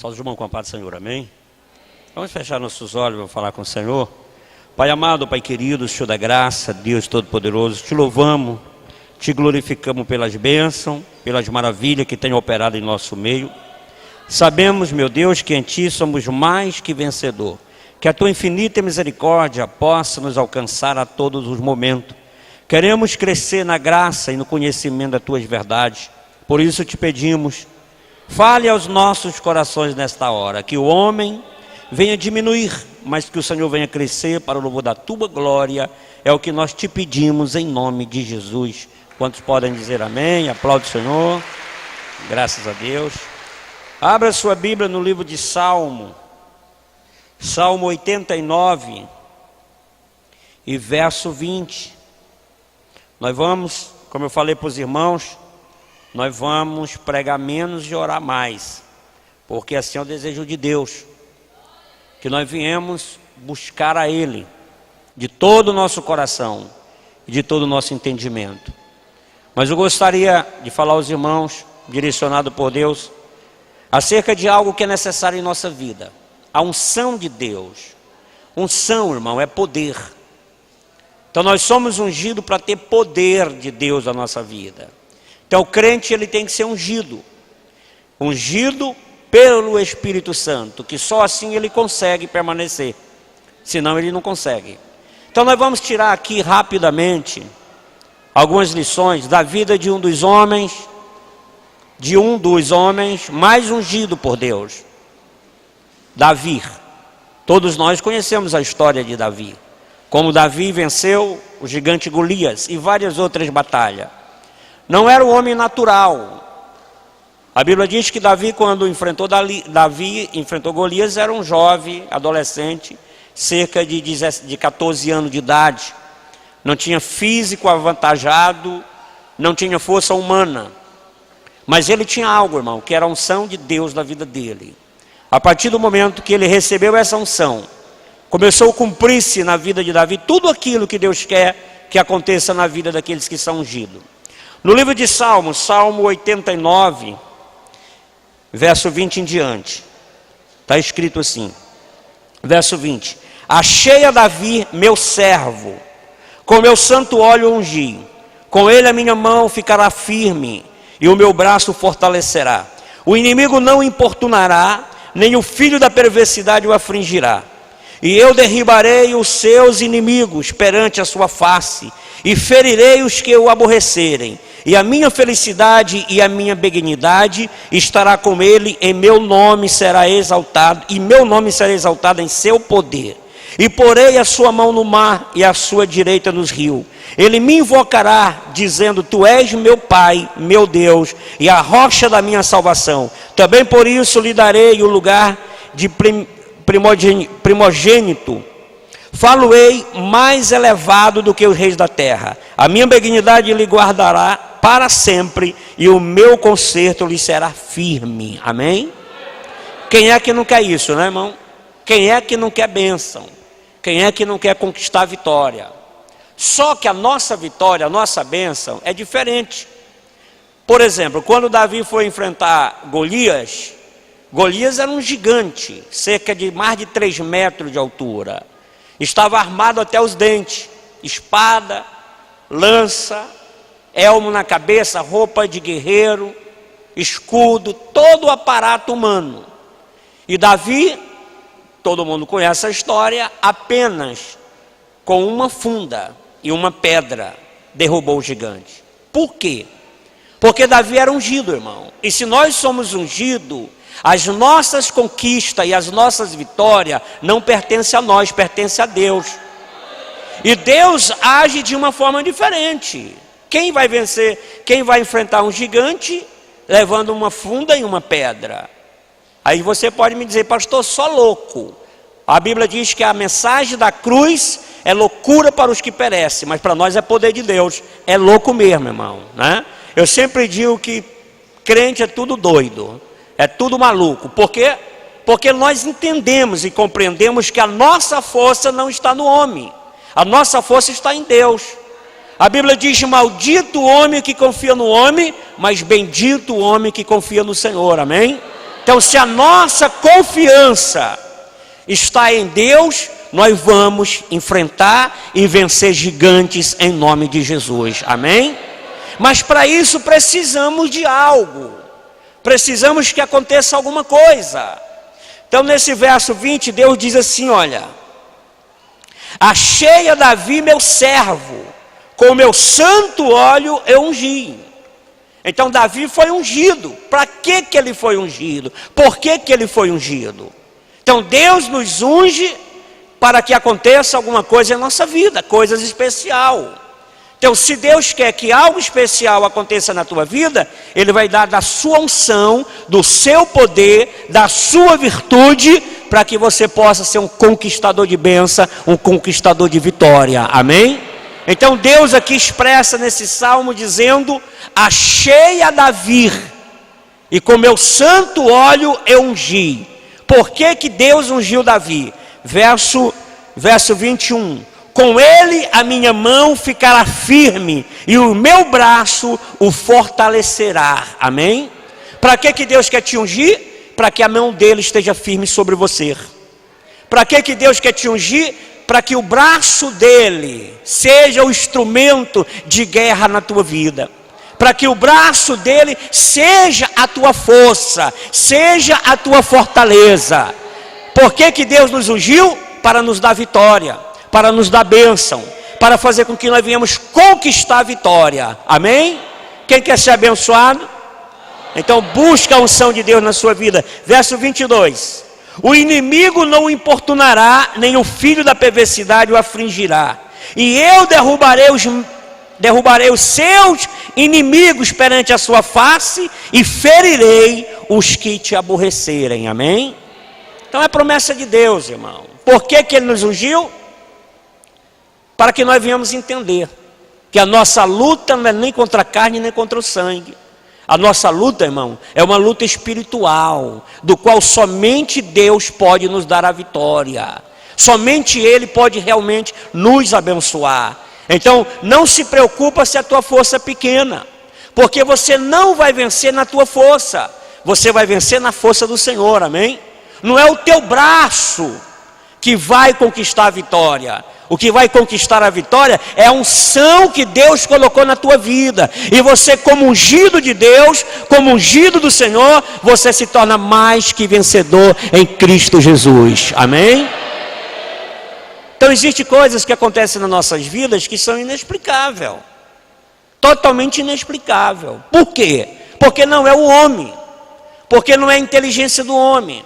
Pausa de mão com a paz do Senhor, amém? Vamos fechar nossos olhos, vamos falar com o Senhor. Pai amado, Pai querido, Senhor da graça, Deus Todo-Poderoso, te louvamos, te glorificamos pelas bênçãos, pelas maravilhas que tem operado em nosso meio. Sabemos, meu Deus, que em Ti somos mais que vencedor, que a Tua infinita misericórdia possa nos alcançar a todos os momentos. Queremos crescer na graça e no conhecimento das Tuas verdades, por isso te pedimos, fale aos nossos corações nesta hora, que o homem venha diminuir, mas que o Senhor venha crescer para o louvor da Tua glória, é o que nós te pedimos em nome de Jesus. Quantos podem dizer amém? Aplaude o Senhor, graças a Deus. Abra sua Bíblia no livro de Salmo 89 e verso 20. Nós vamos, como eu falei para os irmãos, nós vamos pregar menos e orar mais, porque assim é o desejo de Deus, que nós viemos buscar a Ele, de todo o nosso coração e de todo o nosso entendimento. Mas eu gostaria de falar aos irmãos, direcionado por Deus, acerca de algo que é necessário em nossa vida, a unção de Deus. Unção, irmão, é poder. Então nós somos ungidos para ter poder de Deus na nossa vida. Então o crente ele tem que ser ungido pelo Espírito Santo, que só assim ele consegue permanecer, senão ele não consegue. Então nós vamos tirar aqui rapidamente algumas lições da vida de um dos homens mais ungido por Deus, Davi. Todos nós conhecemos a história de Davi, como Davi venceu o gigante Golias e várias outras batalhas. Não era um homem natural. A Bíblia diz que Davi, quando enfrentou Golias, era um jovem, adolescente, cerca de 14 anos de idade. Não tinha físico avantajado, não tinha força humana. Mas ele tinha algo, irmão, que era a unção de Deus na vida dele. A partir do momento que ele recebeu essa unção, começou a cumprir-se na vida de Davi tudo aquilo que Deus quer que aconteça na vida daqueles que são ungidos. No livro de Salmos, Salmo 89, verso 20 em diante, está escrito assim, verso 20: achei a Davi, meu servo, com meu santo óleo ungi, com ele a minha mão ficará firme, e o meu braço fortalecerá. O inimigo não importunará, nem o filho da perversidade o afligirá. E eu derribarei os seus inimigos perante a sua face, e ferirei os que o aborrecerem. E a minha felicidade e a minha benignidade estará com ele, e meu nome será exaltado, em seu poder. E porei a sua mão no mar e a sua direita nos rios. Ele me invocará, dizendo: tu és meu Pai, meu Deus, e a rocha da minha salvação. Também por isso lhe darei o lugar de primogênito. Falo-ei mais elevado do que os reis da terra. A minha benignidade lhe guardará para sempre, e o meu conserto lhe será firme. Amém? Quem é que não quer isso, né, irmão? Quem é que não quer bênção? Quem é que não quer conquistar a vitória? Só que a nossa vitória, a nossa bênção é diferente. Por exemplo, quando Davi foi enfrentar Golias, Golias era um gigante, cerca de mais de 3 metros de altura. Estava armado até os dentes, espada, lança, elmo na cabeça, roupa de guerreiro, escudo, todo o aparato humano. E Davi, todo mundo conhece a história, apenas com uma funda e uma pedra derrubou o gigante. Por quê? Porque Davi era ungido, irmão. E se nós somos ungidos, as nossas conquistas e as nossas vitórias não pertencem a nós, pertencem a Deus. E Deus age de uma forma diferente. Quem vai vencer? Quem vai enfrentar um gigante levando uma funda e uma pedra? Aí você pode me dizer: pastor, só louco. A Bíblia diz que a mensagem da cruz é loucura para os que perecem, mas para nós é poder de Deus. É louco mesmo, irmão, né? Eu sempre digo que crente é tudo doido, é tudo maluco. Por quê? Porque nós entendemos e compreendemos que a nossa força não está no homem, a nossa força está em Deus. A Bíblia diz: maldito o homem que confia no homem, mas bendito o homem que confia no Senhor. Amém? Então, se a nossa confiança está em Deus, nós vamos enfrentar e vencer gigantes em nome de Jesus, amém? Mas para isso precisamos de algo, precisamos que aconteça alguma coisa. Então nesse verso 20, Deus diz assim, olha: achei a Davi meu servo, com o meu santo óleo eu ungi. Então Davi foi ungido. Para que ele foi ungido? Por que ele foi ungido? Então Deus nos unge para que aconteça alguma coisa em nossa vida, coisas especial. Então, se Deus quer que algo especial aconteça na tua vida, Ele vai dar da sua unção, do seu poder, da sua virtude, para que você possa ser um conquistador de bênção, um conquistador de vitória, amém? Então Deus aqui expressa nesse salmo dizendo: achei a Davi, e com meu santo óleo eu ungi. Por que Deus ungiu Davi? Verso 21. Com ele a minha mão ficará firme, e o meu braço o fortalecerá. Amém? Para que Deus quer te ungir? Para que a mão dele esteja firme sobre você. Para que Deus quer te ungir? Para que o braço dele seja o instrumento de guerra na tua vida. Para que o braço dele seja a tua força, seja a tua fortaleza. Por que Deus nos ungiu? Para nos dar vitória, para nos dar bênção, para fazer com que nós venhamos conquistar a vitória, amém? Quem quer ser abençoado? Então busca a unção de Deus na sua vida. Verso 22. O inimigo não o importunará, nem o filho da perversidade o afligirá. E eu derrubarei os seus inimigos perante a sua face, e ferirei os que te aborrecerem, amém? Então é promessa de Deus, irmão. Por que Ele nos ungiu? Para que nós venhamos entender que a nossa luta não é nem contra a carne, nem contra o sangue. A nossa luta, irmão, é uma luta espiritual, do qual somente Deus pode nos dar a vitória. Somente Ele pode realmente nos abençoar. Então, não se preocupa se a tua força é pequena, porque você não vai vencer na tua força, você vai vencer na força do Senhor, amém? Não é o teu braço que vai conquistar a vitória. O que vai conquistar a vitória é a unção que Deus colocou na tua vida. E você, como ungido de Deus, como ungido do Senhor, você se torna mais que vencedor em Cristo Jesus, amém? Então existem coisas que acontecem nas nossas vidas que são inexplicáveis, totalmente inexplicáveis. Por quê? Porque não é o homem, porque não é a inteligência do homem,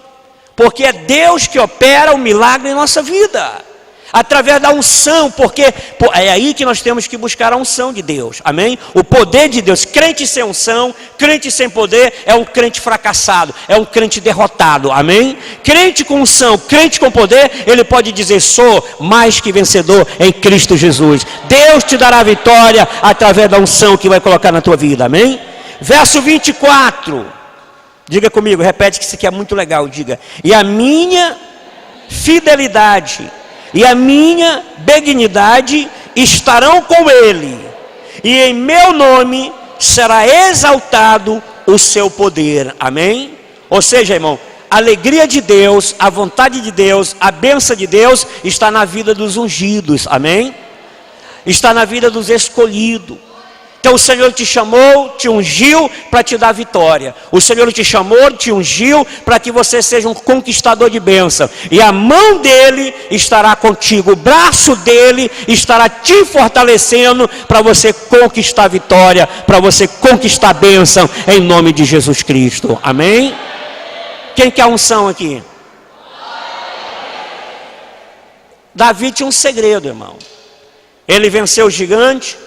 porque é Deus que opera o milagre em nossa vida, através da unção, porque é aí que nós temos que buscar a unção de Deus, amém? O poder de Deus. Crente sem unção, crente sem poder, é um crente fracassado, é um crente derrotado, amém? Crente com unção, crente com poder, ele pode dizer: sou mais que vencedor em Cristo Jesus. Deus te dará vitória através da unção que vai colocar na tua vida, amém? Verso 24, diga comigo, repete que isso aqui é muito legal, diga: e a minha fidelidade e a minha benignidade estarão com ele, e em meu nome será exaltado o seu poder, amém? Ou seja, irmão, a alegria de Deus, a vontade de Deus, a bênção de Deus está na vida dos ungidos, amém? Está na vida dos escolhidos. Então o Senhor te chamou, te ungiu para te dar vitória. O Senhor te chamou, te ungiu para que você seja um conquistador de bênção. E a mão dele estará contigo, o braço dele estará te fortalecendo para você conquistar a vitória, para você conquistar a bênção em nome de Jesus Cristo. Amém? Quem quer unção aqui? Davi tinha um segredo, irmão. Ele venceu o gigante,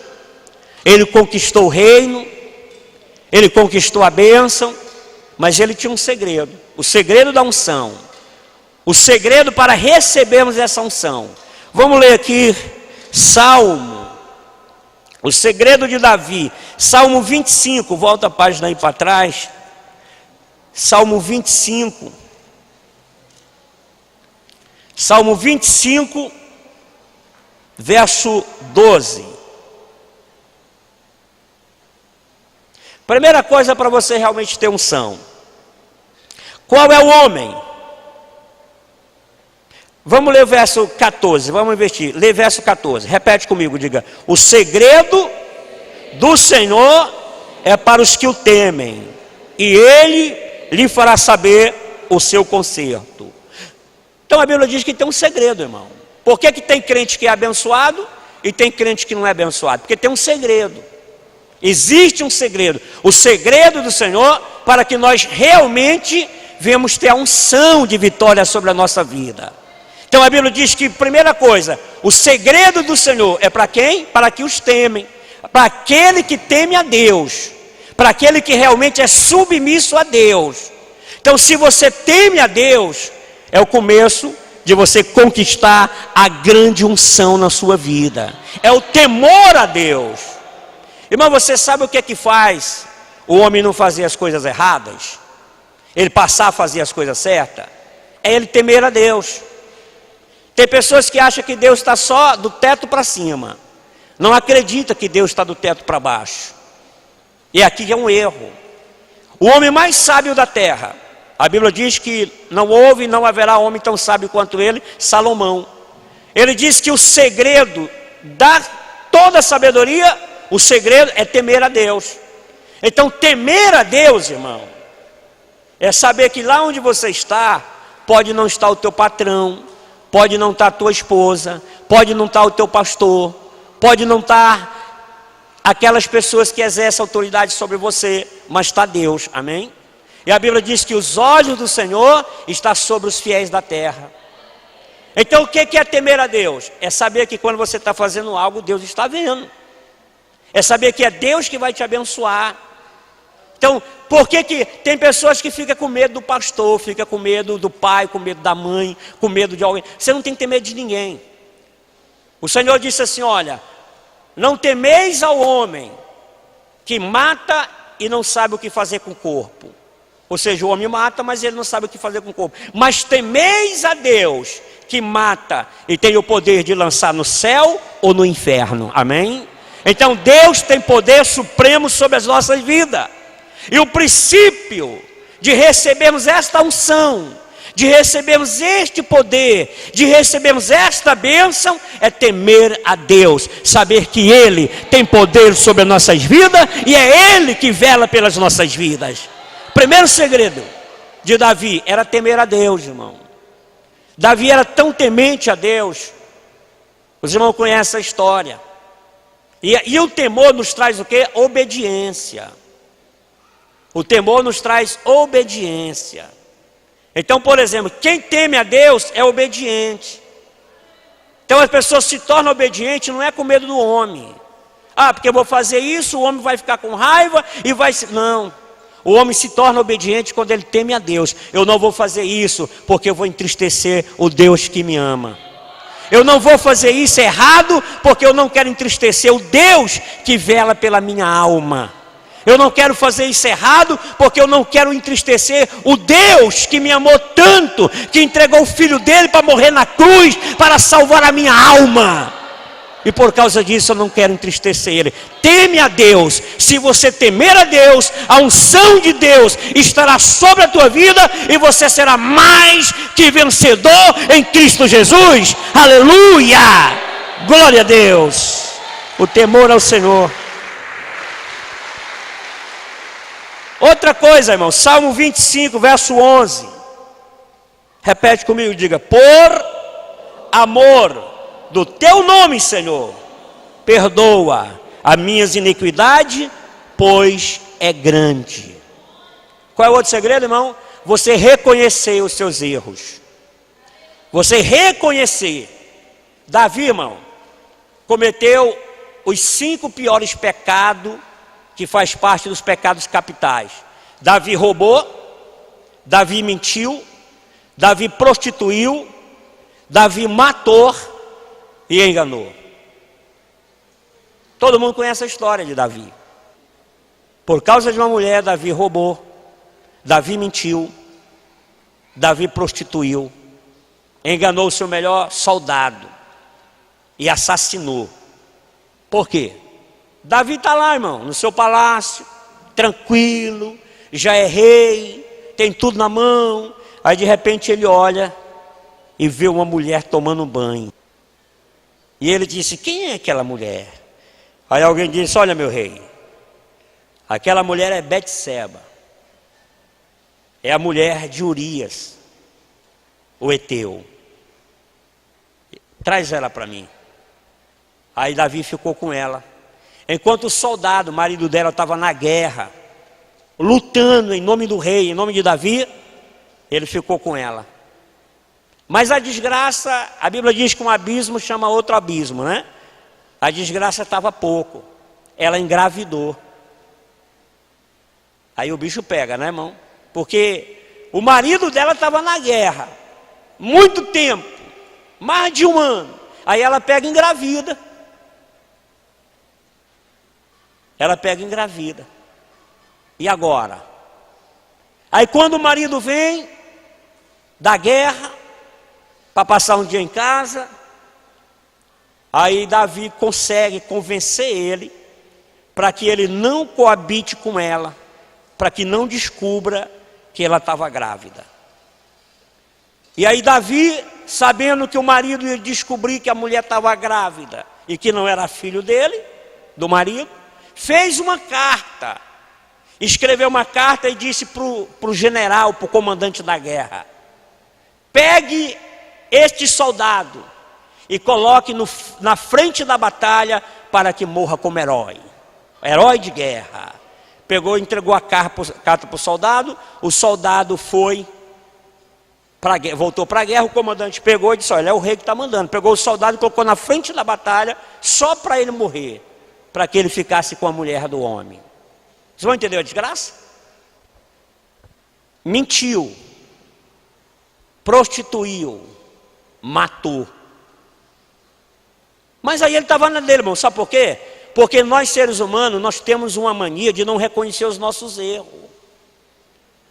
ele conquistou o reino, ele conquistou a bênção, mas ele tinha um segredo, o segredo da unção, o segredo para recebermos essa unção. Vamos ler aqui Salmo, o segredo de Davi, Salmo 25, volta a página aí para trás, Salmo 25, Salmo 25, verso 12. Primeira coisa para você realmente ter unção: Qual é o homem? Vamos ler o verso 14, vamos investir. Lê verso 14, repete comigo, diga: o segredo do Senhor é para os que o temem, e Ele lhe fará saber o seu conserto. Então a Bíblia diz que tem um segredo, irmão. Por que tem crente que é abençoado e tem crente que não é abençoado? Porque tem um segredo. Existe um segredo. O segredo do Senhor para que nós realmente venhamos ter a unção de vitória sobre a nossa vida. Então a Bíblia diz que, primeira coisa, o segredo do Senhor é para quem? Para que os temem. Para aquele que teme a Deus. Para aquele que realmente é submisso a Deus. Então se você teme a Deus, é o começo de você conquistar a grande unção na sua vida. É o temor a Deus. Irmão, você sabe o que é que faz o homem não fazer as coisas erradas? Ele passar a fazer as coisas certas? É ele temer a Deus. Tem pessoas que acham que Deus está só do teto para cima. Não acredita que Deus está do teto para baixo. E aqui é um erro. O homem mais sábio da terra, a Bíblia diz que não houve e não haverá homem tão sábio quanto ele, Salomão. Ele diz que o segredo da toda a sabedoria, o segredo é temer a Deus. Então temer a Deus, irmão, é saber que lá onde você está, pode não estar o teu patrão, pode não estar a tua esposa, pode não estar o teu pastor, pode não estar aquelas pessoas que exercem autoridade sobre você, mas está Deus, amém? E a Bíblia diz que os olhos do Senhor estão sobre os fiéis da terra. Então o que é temer a Deus? É saber que quando você está fazendo algo, Deus está vendo. É saber que é Deus que vai te abençoar. Então, por que tem pessoas que ficam com medo do pastor, ficam com medo do pai, com medo da mãe, com medo de alguém? Você não tem que ter medo de ninguém. O Senhor disse assim, olha, não temeis ao homem que mata e não sabe o que fazer com o corpo. Ou seja, o homem mata, mas ele não sabe o que fazer com o corpo. Mas temeis a Deus que mata e tem o poder de lançar no céu ou no inferno. Amém? Então Deus tem poder supremo sobre as nossas vidas. E o princípio de recebermos esta unção, de recebermos este poder, de recebermos esta bênção, é temer a Deus, saber que Ele tem poder sobre as nossas vidas e é Ele que vela pelas nossas vidas. Primeiro segredo de Davi era temer a Deus, irmão. Davi era tão temente a Deus. Os irmãos conhecem a história. E o temor nos traz o quê? Obediência. O temor nos traz obediência. Então, por exemplo, quem teme a Deus é obediente. Então as pessoas se tornam obedientes, não é com medo do homem. Ah, porque eu vou fazer isso, o homem vai ficar com raiva e vai... Não. O homem se torna obediente quando ele teme a Deus. Eu não vou fazer isso porque eu vou entristecer o Deus que me ama. Eu não vou fazer isso errado porque eu não quero entristecer o Deus que vela pela minha alma. Eu não quero fazer isso errado porque eu não quero entristecer o Deus que me amou tanto, que entregou o Filho dele para morrer na cruz, para salvar a minha alma. E por causa disso eu não quero entristecer ele. Teme a Deus. Se você temer a Deus, a unção de Deus estará sobre a tua vida e você será mais que vencedor em Cristo Jesus. Aleluia! Glória a Deus. O temor ao Senhor. Outra coisa, irmão, Salmo 25, verso 11. Repete comigo, diga: por amor do teu nome, Senhor, perdoa as minhas iniquidades, pois é grande. Qual é o outro segredo, irmão? Você reconhecer os seus erros. Você reconhecer. Davi, irmão, cometeu os 5 piores pecados que faz parte dos pecados capitais. Davi roubou, Davi mentiu, Davi prostituiu, Davi matou e enganou. Todo mundo conhece a história de Davi. Por causa de uma mulher, Davi roubou, Davi mentiu, Davi prostituiu, enganou o seu melhor soldado e assassinou. Por quê? Davi está lá, irmão, no seu palácio, tranquilo, já é rei, tem tudo na mão. Aí de repente ele olha e vê uma mulher tomando banho. E ele disse: quem é aquela mulher? Aí alguém disse: olha, meu rei, aquela mulher é Betseba, é a mulher de Urias, o Eteu. Traz ela para mim. Aí Davi ficou com ela. Enquanto o soldado, o marido dela, estava na guerra, lutando em nome do rei, em nome de Davi, ele ficou com ela. Mas a desgraça, a Bíblia diz que um abismo chama outro abismo, né? A desgraça estava pouco. Ela engravidou. Aí o bicho pega, né, irmão? Porque o marido dela estava na guerra, muito tempo, mais de 1 ano. Aí ela pega e engravida. Ela pega e engravida. E agora? Aí quando o marido vem da guerra para passar um dia em casa, aí Davi consegue convencer ele para que ele não coabite com ela, para que não descubra que ela estava grávida. E aí Davi, sabendo que o marido ia descobrir que a mulher estava grávida e que não era filho dele, do marido, fez uma carta, escreveu uma carta e disse para o general, para o comandante da guerra: pegue este soldado e coloque na frente da batalha para que morra como herói de guerra. Pegou e entregou a carta para o soldado foi, voltou para a guerra. O comandante pegou e disse: olha, é o rei que está mandando. Pegou o soldado e colocou na frente da batalha só para ele morrer, para que ele ficasse com a mulher do homem. Vocês vão entender a desgraça? Mentiu, prostituiu, matou. Mas aí ele estava na dele, irmão. Sabe por quê? Porque nós seres humanos, nós temos uma mania de não reconhecer os nossos erros.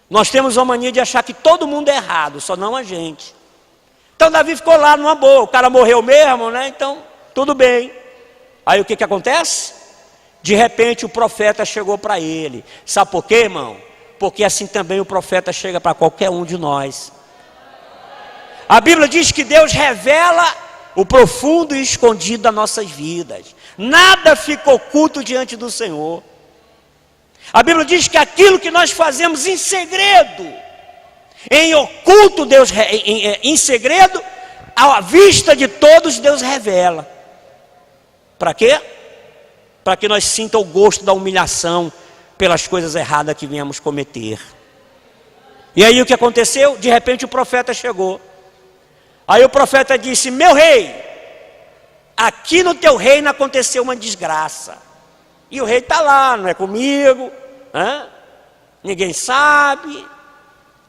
Nós temos uma mania de achar que todo mundo é errado, só não a gente. Então Davi ficou lá numa boa, o cara morreu mesmo, né? Então tudo bem. Aí o que acontece? De repente o profeta chegou para ele. Sabe por quê, irmão? Porque assim também o profeta chega para qualquer um de nós. A Bíblia diz que Deus revela o profundo e escondido das nossas vidas. Nada fica oculto diante do Senhor. A Bíblia diz que aquilo que nós fazemos em segredo, em oculto, Deus em segredo, à vista de todos, Deus revela. Para quê? Para que nós sinta o gosto da humilhação pelas coisas erradas que viemos cometer. E aí o que aconteceu? De repente o profeta chegou. Aí o profeta disse: meu rei, aqui no teu reino aconteceu uma desgraça. E o rei está lá, não é comigo, né? Ninguém sabe.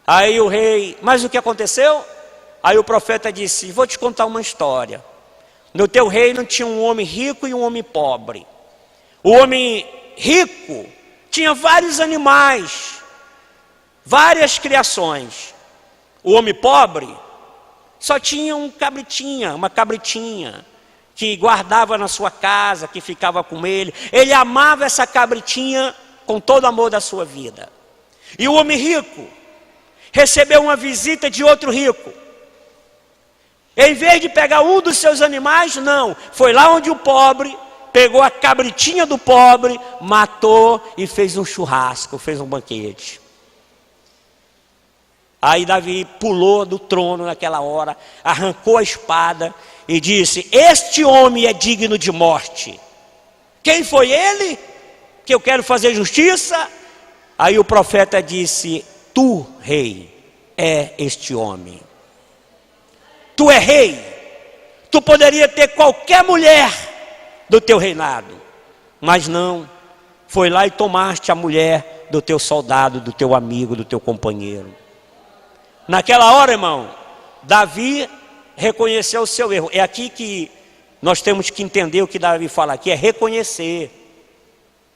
Aí o rei, mas o que aconteceu? Aí o profeta disse: vou te contar uma história. No teu reino tinha um homem rico e um homem pobre. O homem rico tinha vários animais, várias criações. O homem pobre só tinha uma cabritinha, que guardava na sua casa, que ficava com ele. Ele amava essa cabritinha com todo o amor da sua vida. E o homem rico recebeu uma visita de outro rico. Em vez de pegar um dos seus animais, não, foi lá onde o pobre pegou a cabritinha do pobre, matou e fez um churrasco, fez um banquete. Aí Davi pulou do trono naquela hora, arrancou a espada e disse: este homem é digno de morte. Quem foi ele? Que eu quero fazer justiça? Aí o profeta disse: tu, rei, é este homem. Tu é rei. Tu poderia ter qualquer mulher do teu reinado, mas não. Foi lá e tomaste a mulher do teu soldado, do teu amigo, do teu companheiro. Naquela hora, irmão, Davi reconheceu o seu erro. É aqui que nós temos que entender o que Davi fala aqui, é reconhecer.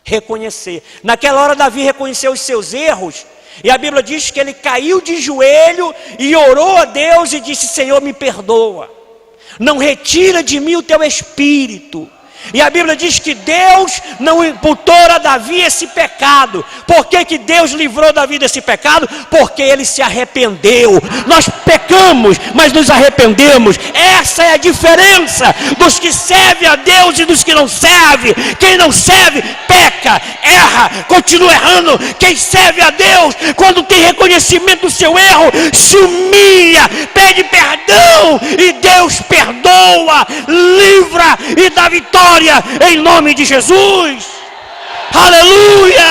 Reconhecer. Naquela hora Davi reconheceu os seus erros, e a Bíblia diz que ele caiu de joelho e orou a Deus e disse: Senhor, me perdoa. Não retira de mim o teu espírito. E a Bíblia diz que Deus não imputou a Davi esse pecado. Por que Deus livrou Davi desse pecado? Porque ele se arrependeu. Nós pecamos, mas nos arrependemos. Essa é a diferença dos que servem a Deus e dos que não servem. Quem não serve, peca, erra, continua errando. Quem serve a Deus, quando tem reconhecimento do seu erro, se humilha, pede perdão, e Deus perdoa, livra e dá vitória em nome de Jesus. Aleluia!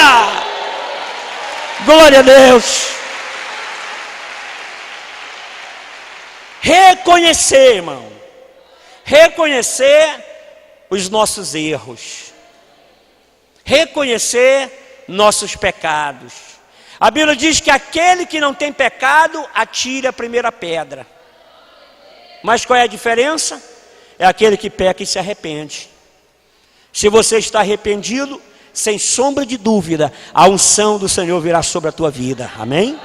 Glória a Deus. Reconhecer, irmão, reconhecer os nossos erros, reconhecer nossos pecados. A Bíblia diz que aquele que não tem pecado, atire a primeira pedra. Mas qual é a diferença? É aquele que peca e se arrepende. Se você está arrependido, sem sombra de dúvida, a unção do Senhor virá sobre a tua vida. Amém?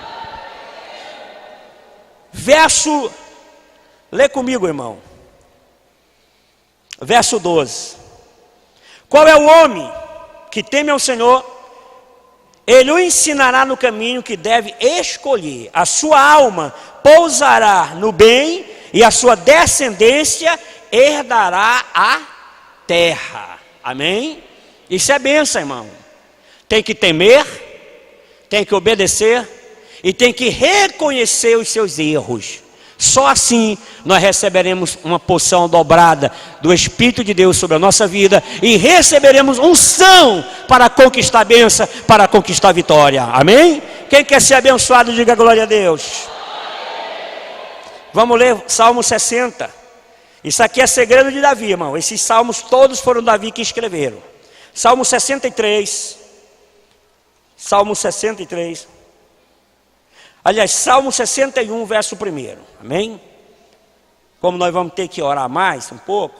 Verso, lê comigo, irmão. Verso 12. Qual é o homem que teme ao Senhor? Ele o ensinará no caminho que deve escolher. A sua alma pousará no bem e a sua descendência herdará a terra. Amém? Isso é bênção, irmão. Tem que temer, tem que obedecer e tem que reconhecer os seus erros. Só assim nós receberemos uma porção dobrada do Espírito de Deus sobre a nossa vida e receberemos unção para conquistar a bênção, para conquistar a vitória. Amém? Quem quer ser abençoado, diga glória a Deus. Vamos ler Salmo 60. Isso aqui é segredo de Davi, irmão. Esses salmos todos foram Davi que escreveram. Salmo 63. Salmo 63. Aliás, Salmo 61, verso 1. Amém? Como nós vamos ter que orar mais um pouco.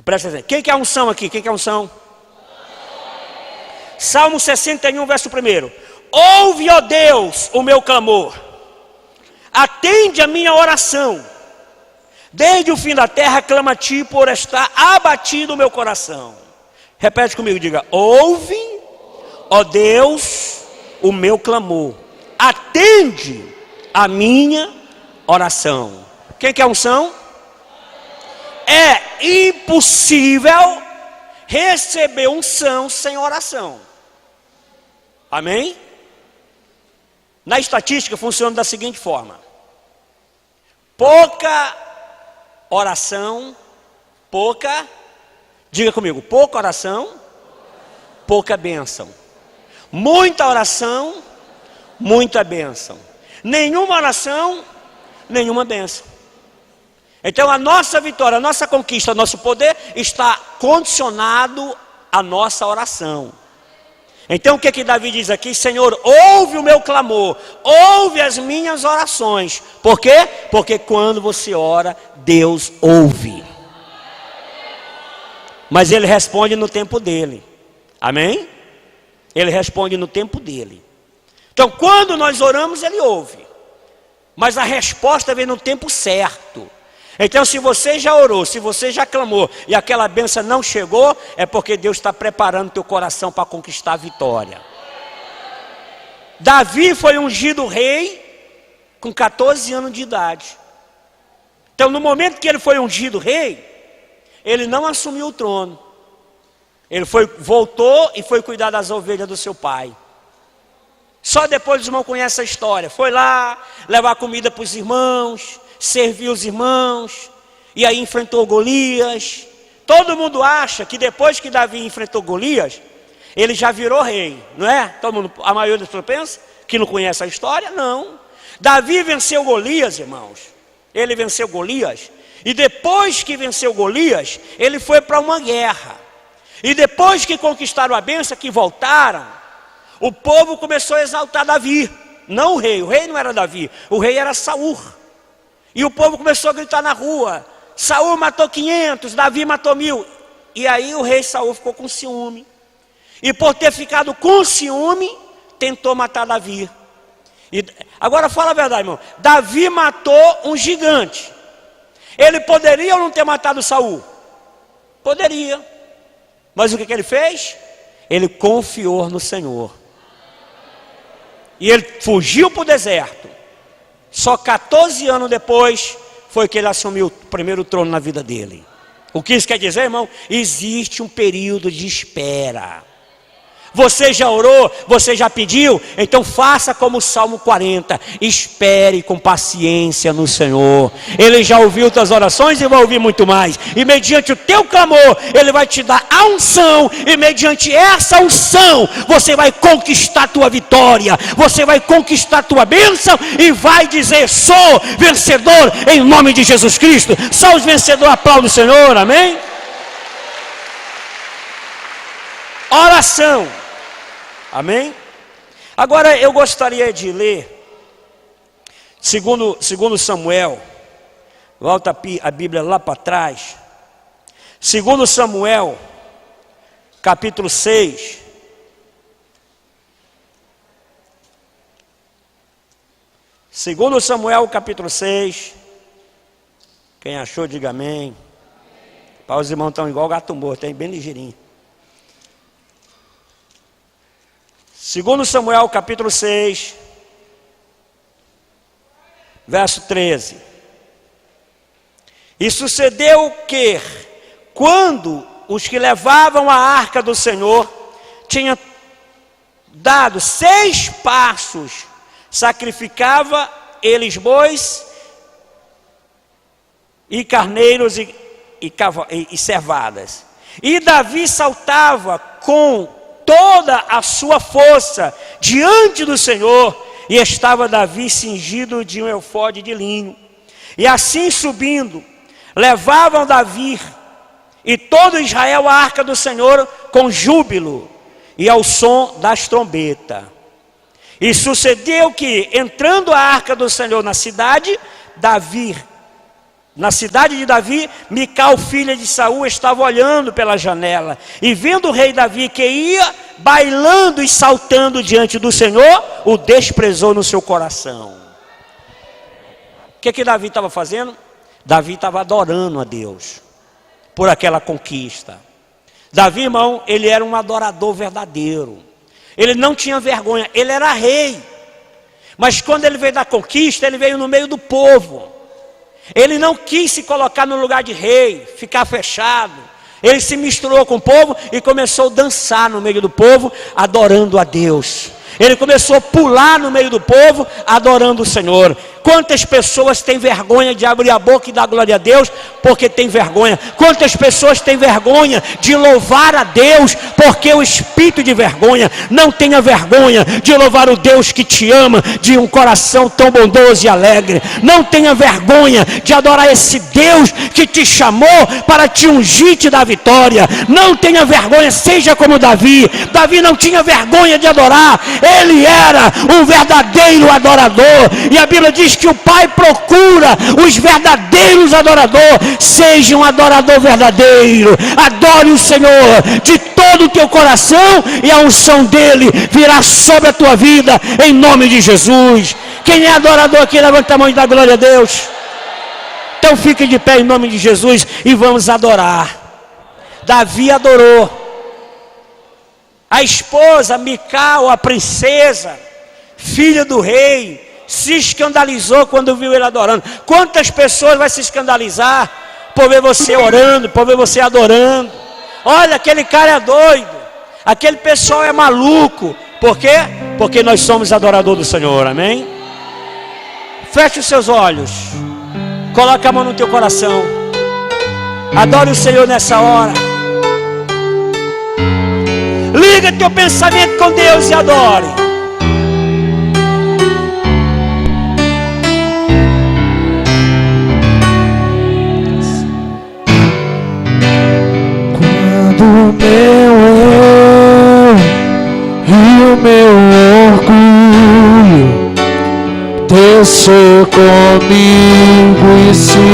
Presta atenção. Quem que é a unção aqui? Quem que é a unção? Salmo 61, verso 1. Ouve, ó Deus, o meu clamor. Atende a minha oração. Desde o fim da terra clamo a ti por estar abatido o meu coração. Repete comigo, diga: ouve, ó Deus, o meu clamor. Atende a minha oração. Quem quer unção? É impossível receber unção sem oração. Amém? Na estatística funciona da seguinte forma: pouca oração, diga comigo, pouca oração, pouca bênção. Muita oração, muita bênção. Nenhuma oração, nenhuma bênção. Então a nossa vitória, a nossa conquista, o nosso poder está condicionado à nossa oração. Então o que Davi diz aqui? Senhor, ouve o meu clamor, ouve as minhas orações. Por quê? Porque quando você ora, Deus ouve. Mas Ele responde no tempo dele. Amém? Ele responde no tempo dele. Então quando nós oramos, Ele ouve. Mas a resposta vem no tempo certo. Então se você já orou, se você já clamou e aquela bênção não chegou, é porque Deus está preparando teu coração para conquistar a vitória. Davi foi ungido rei com 14 anos de idade. Então no momento que ele foi ungido rei, ele não assumiu o trono. Ele voltou e foi cuidar das ovelhas do seu pai. Só depois os irmãos conhecem a história. Foi lá levar comida para os irmãos, serviu os irmãos, e aí enfrentou Golias. Todo mundo acha que depois que Davi enfrentou Golias, ele já virou rei, não é? Todo mundo, a maioria das pessoas pensa que não conhece a história, não. Davi venceu Golias, irmãos. Ele venceu Golias, e depois que venceu Golias, ele foi para uma guerra. E depois que conquistaram a bênção, que voltaram, o povo começou a exaltar Davi, não o rei não era Davi, o rei era Saul. E o povo começou a gritar na rua: Saul matou 500, Davi matou 1000. E aí o rei Saul ficou com ciúme. E por ter ficado com ciúme, tentou matar Davi. Agora fala a verdade, irmão. Davi matou um gigante. Ele poderia ou não ter matado Saul? Poderia. Mas o que ele fez? Ele confiou no Senhor. E ele fugiu para o deserto. Só 14 anos depois foi que ele assumiu o primeiro trono na vida dele. O que isso quer dizer, irmão? Existe um período de espera. Você já orou? Você já pediu? Então faça como o Salmo 40. Espere com paciência no Senhor. Ele já ouviu tuas orações e vai ouvir muito mais. E mediante o teu clamor, Ele vai te dar a unção. E mediante essa unção, você vai conquistar a tua vitória. Você vai conquistar a tua bênção. E vai dizer, sou vencedor em nome de Jesus Cristo. Só os vencedores aplaudem o Senhor, amém? Oração. Amém? Agora eu gostaria de ler segundo Samuel. Volta a Bíblia lá para trás. Segundo Samuel, capítulo 6. Segundo Samuel, capítulo 6. Quem achou, diga amém. Os irmãos estão igual gato morto, hein? Bem ligeirinho. Segundo Samuel, capítulo 6, verso 13. E sucedeu que, quando os que levavam a arca do Senhor tinham dado 6 passos, sacrificava eles bois e carneiros e cevadas. E Davi saltava com toda a sua força diante do Senhor, e estava Davi cingido de um efode de linho. E assim subindo, levavam Davi e todo Israel a arca do Senhor com júbilo e ao som das trombetas. E sucedeu que, entrando a arca do Senhor na cidade de Davi, Mical, filha de Saul, estava olhando pela janela, e vendo o rei Davi que ia bailando e saltando diante do Senhor, o desprezou no seu coração. O que Davi estava fazendo? Davi estava adorando a Deus por aquela conquista. Davi, irmão, ele era um adorador verdadeiro. Ele não tinha vergonha, ele era rei. Mas quando ele veio da conquista, ele veio no meio do povo. Ele não quis se colocar no lugar de rei, ficar fechado. Ele se misturou com o povo e começou a dançar no meio do povo, adorando a Deus. Ele começou a pular no meio do povo, adorando o Senhor. Quantas pessoas têm vergonha de abrir a boca e dar glória a Deus, porque tem vergonha? Quantas pessoas têm vergonha de louvar a Deus, porque o espírito de vergonha? Não tenha vergonha de louvar o Deus que te ama, de um coração tão bondoso e alegre. Não tenha vergonha de adorar esse Deus que te chamou para te ungir, te dar vitória. Não tenha vergonha, seja como Davi. Davi não tinha vergonha de adorar. Ele era um verdadeiro adorador. E a Bíblia diz que o Pai procura os verdadeiros adoradores. Seja um adorador verdadeiro. Adore o Senhor de todo o teu coração, e a unção dele virá sobre a tua vida, em nome de Jesus. Quem é adorador aqui, levanta a mão e dá glória a Deus. Então fique de pé em nome de Jesus e vamos adorar. Davi adorou. A esposa Mical, a princesa, filha do rei, se escandalizou quando viu ele adorando. Quantas pessoas vai se escandalizar por ver você orando, por ver você adorando? Olha, aquele cara é doido, aquele pessoal é maluco. Por quê? Porque nós somos adoradores do Senhor, amém? Feche os seus olhos, coloca a mão no teu coração, adore o Senhor nessa hora. Liga teu pensamento com Deus e adore. Quando o meu eu e o meu orgulho descer comigo e se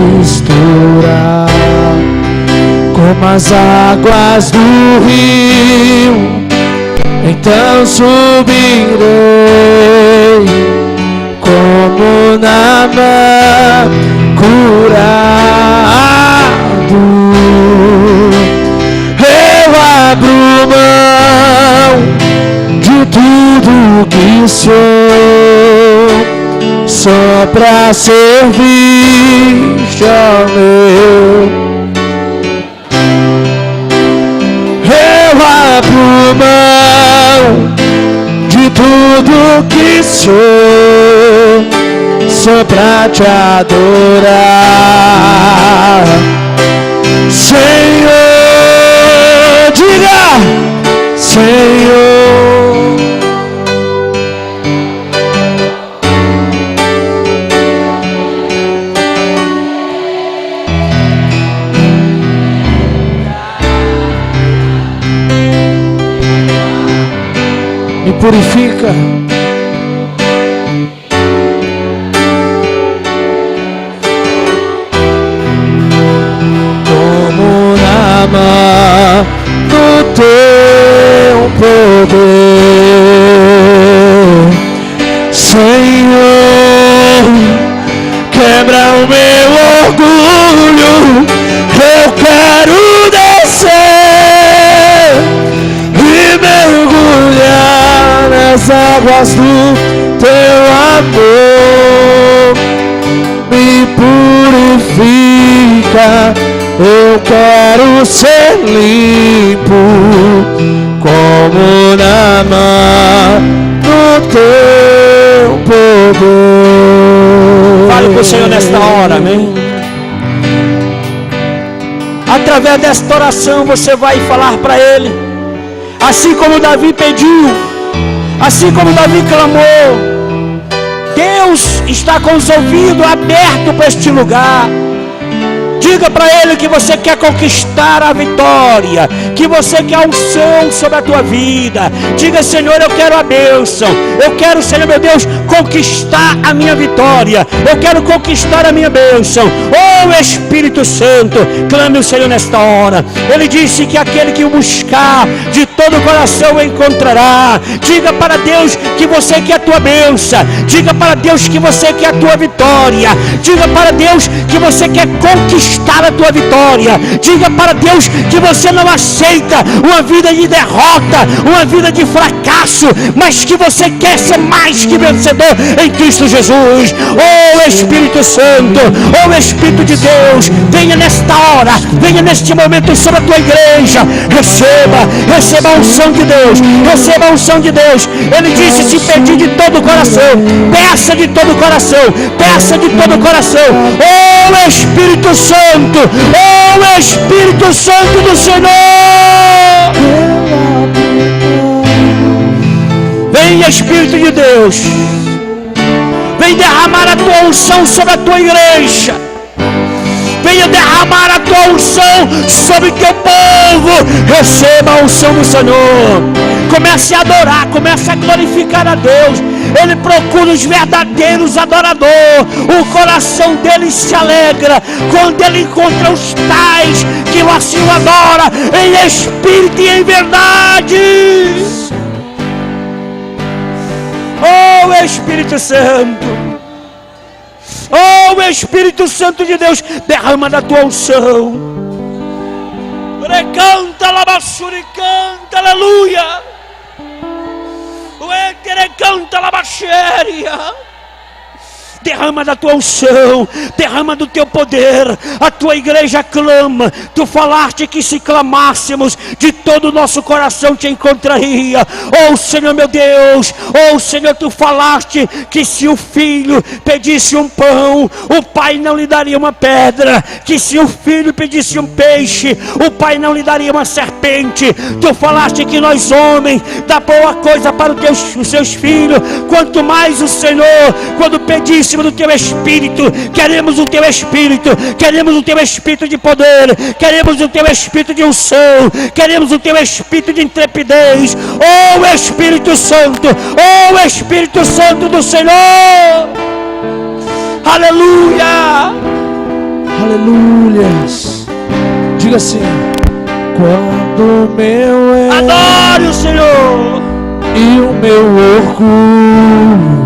misturar como as águas do rio, então subirei como curado. Eu abro mão de tudo que sou, só pra servir ao meu. Eu abro mão de tudo que sou, só pra te adorar, Senhor. Diga, Senhor. Me purifica. Como na mão do teu poder, Senhor, quebra o meu orgulho. Eu quero descer e mergulhar nas águas do teu amor. Me purifica, eu quero ser limpo, como na mão do teu poder. Fale com o Senhor nesta hora, amém? Através desta oração você vai falar para Ele, assim como Davi pediu, assim como Davi clamou. Deus está com os ouvidos abertos para este lugar. Diga para Ele que você quer conquistar a vitória, que você quer a unção sobre a tua vida. Diga: Senhor, eu quero a bênção. Eu quero, Senhor meu Deus, conquistar a minha vitória. Eu quero conquistar a minha bênção. Oh Espírito Santo, clame o Senhor nesta hora. Ele disse que aquele que o buscar de todo o coração o encontrará. Diga para Deus que você quer a tua bênção. Diga para Deus que você quer a tua vitória. Diga para Deus que você quer conquistar a tua vitória. Diga para Deus que você não aceita uma vida de derrota, uma vida de fracasso, mas que você quer ser mais que vencedor em Cristo Jesus. Oh Espírito Santo, oh Espírito de Deus, venha nesta hora, venha neste momento sobre a tua igreja. Receba a unção de Deus, receba a unção de Deus. Ele disse: se pedir de todo o coração, peça de todo o coração, peça de todo o coração. Oh Espírito Santo, oh Espírito Santo do Senhor, vem Espírito de Deus, vem derramar a tua unção sobre a tua igreja. Venha derramar a tua unção sobre o teu povo. Receba a unção do Senhor. Comece a adorar, comece a glorificar a Deus. Ele procura os verdadeiros adoradores. O coração dele se alegra quando ele encontra os tais que assim o adoram em espírito e em verdade. Oh Espírito Santo, oh Espírito Santo de Deus, derrama da tua unção. Recanta, labassuri, canta, aleluia. Canta, labaxéria. Derrama da tua unção, derrama do teu poder. A tua igreja clama. Tu falaste que se clamássemos de todo o nosso coração te encontraria. Oh Senhor meu Deus, oh Senhor, tu falaste que se o filho pedisse um pão, o pai não lhe daria uma pedra. Que se o filho pedisse um peixe, o pai não lhe daria uma serpente. Tu falaste que nós homens dá boa coisa para os seus filhos, quanto mais o Senhor, quando pedisse do teu Espírito. Queremos o teu Espírito, queremos o teu Espírito de poder, queremos o teu Espírito de unção, queremos o teu Espírito de intrepidez. Oh Espírito Santo, oh Espírito Santo do Senhor, aleluia, aleluias. Diga assim: quando meu adore o Senhor e o meu orgulho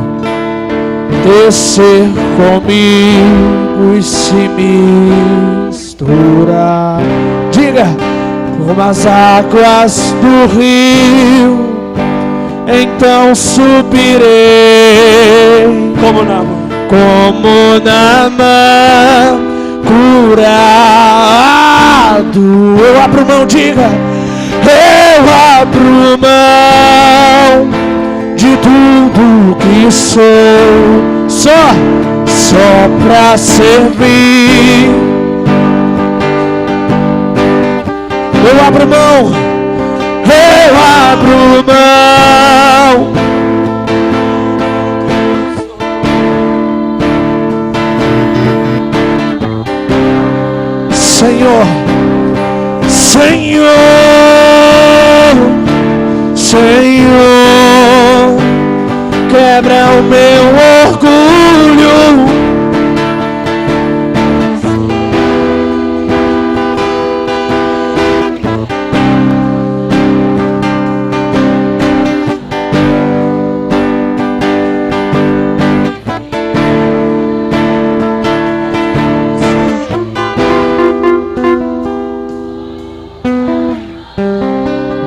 descer comigo, luz se mistura. Diga, como as águas do rio, então subirei. Como Naamã. Como Naamã, curado. Eu abro mão, diga, eu abro mão de tudo que sou, só pra servir. Eu abro mão, eu abro mão. Senhor, Senhor, Senhor, quebra o meu orgulho.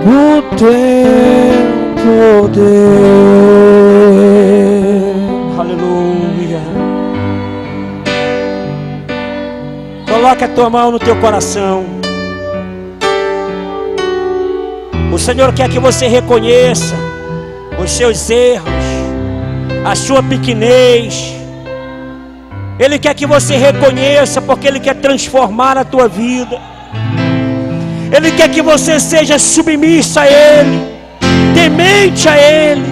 O teu poder. Aleluia. Coloque a tua mão no teu coração. O Senhor quer que você reconheça os seus erros, a sua pequenez. Ele quer que você reconheça, porque Ele quer transformar a tua vida. Ele quer que você seja submissa a Ele, temente a Ele,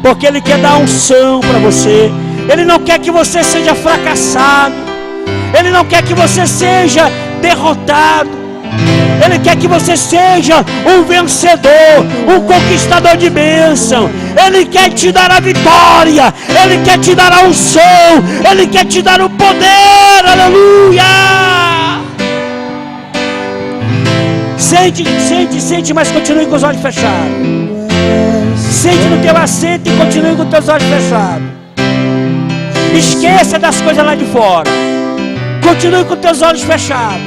porque Ele quer dar unção para você. Ele não quer que você seja fracassado. Ele não quer que você seja derrotado. Ele quer que você seja um vencedor, um conquistador de bênção. Ele quer te dar a vitória. Ele quer te dar a unção. Ele quer te dar o poder. Aleluia! Sente, mas continue com os olhos fechados. Sente no teu assento e continue com os teus olhos fechados. Esqueça das coisas lá de fora. Continue com os teus olhos fechados.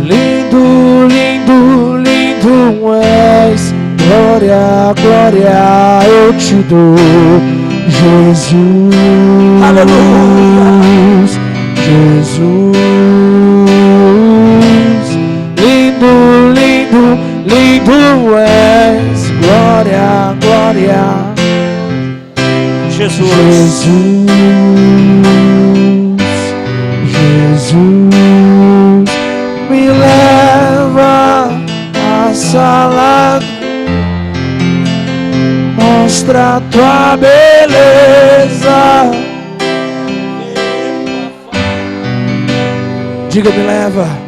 Lindo, lindo, lindo és. Glória, glória eu te dou, Jesus. Aleluia. Jesus. Lindo, lindo, lindo és. Glória, glória. Jesus. Jesus, me leva à sala, mostra tua beleza. Diga, me leva.